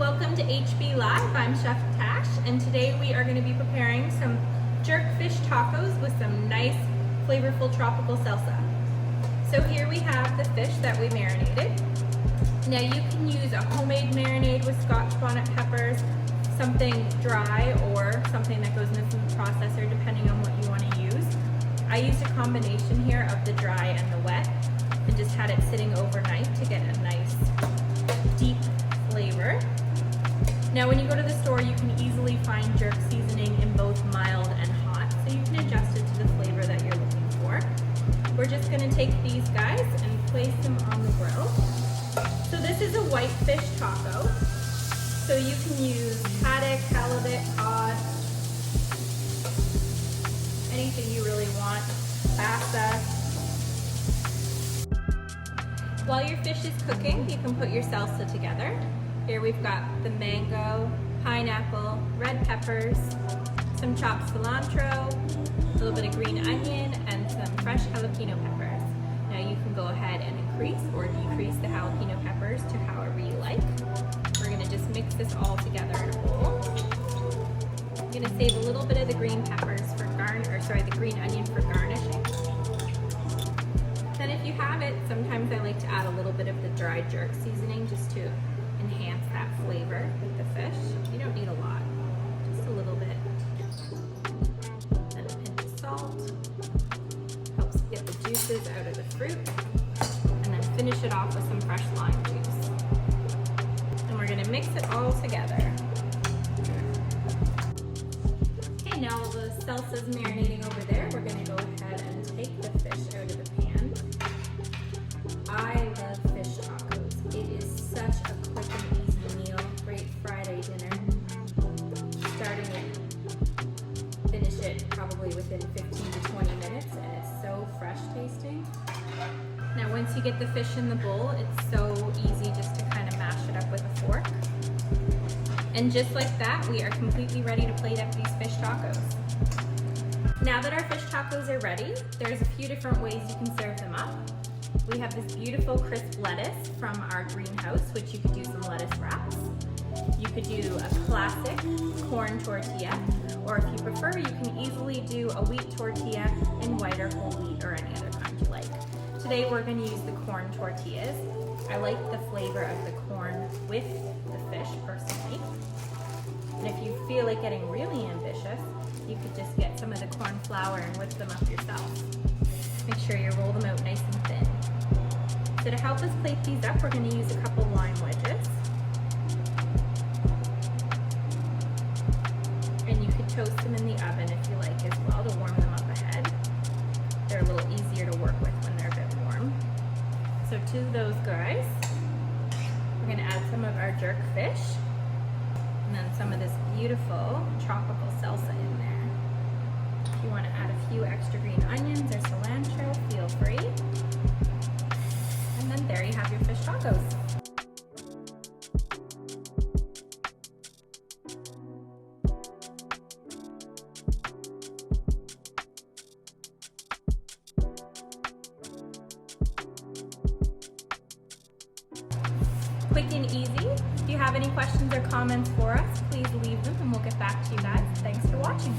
Welcome to HB Live. I'm Chef Tash, and today we are going to be preparing some jerk fish tacos with some nice, flavorful tropical salsa. So here we have the fish that we marinated. Now you can use a homemade marinade with Scotch bonnet peppers, something dry, or something that goes in the food processor, depending on what you want to use. I used a combination here of the dry and the wet, and just had it sitting overnight to get a nice, deep flavor. Now when you go to the store, you can easily find jerk seasoning in both mild and hot, so you can adjust it to the flavor that you're looking for. We're just going to take these guys and place them on the grill. So this is a white fish taco, so you can use haddock, halibut, cod, anything you really want, salsa. While your fish is cooking, you can put your salsa together. Here we've got the mango, pineapple, red peppers, some chopped cilantro, a little bit of green onion, and some fresh jalapeno peppers. Now you can go ahead and increase or decrease the jalapeno peppers to however you like. We're gonna just mix this all together in a bowl. I'm gonna save a little bit of the green peppers for the green onion for garnishing. Then if you have it, sometimes I like to add a little bit of the dry jerk seasoning just to enhance that flavor with the fish. You don't need a lot, just a little bit. Then a pinch of salt. Helps get the juices out of the fruit. And then finish it off with some fresh lime juice. And we're gonna mix it all together. Okay, now the salsa's marinating over there. We're gonna go ahead and take the fish out of the pan. I love fish tacos. It is such a quick and easy meal. Great Friday dinner. Starting it, finish it probably within 15 to 20 minutes, and it's so fresh tasting. Now once you get the fish in the bowl, it's so easy just to kind of mash it up with a fork. And just like that, we are completely ready to plate up these fish tacos. Now that our fish tacos are ready, there's a few different ways you can serve them up. We have this beautiful crisp lettuce from our greenhouse, which you could do some lettuce wraps. You could do a classic corn tortilla, or if you prefer, you can easily do a wheat tortilla in white or whole wheat or any other kind you like. Today we're going to use the corn tortillas. I like the flavor of the corn with the fish personally. And if you feel like getting really ambitious, you could just get some of the corn flour and whip them up yourself. Make sure you roll them out nice and thin. So to help us plate these up, we're going to use a couple lime wedges. And you could toast them in the oven if you like as well to warm them up ahead. They're a little easier to work with when they're a bit warm. So to those guys, we're going to add some of our jerk fish and then some of this beautiful tropical salsa in there. If you want to add a few extra green onions or cilantro, feel free. And then there you have your fish tacos. Quick and easy. If you have any questions or comments for us, please leave them and we'll get back to you guys. Thanks for watching.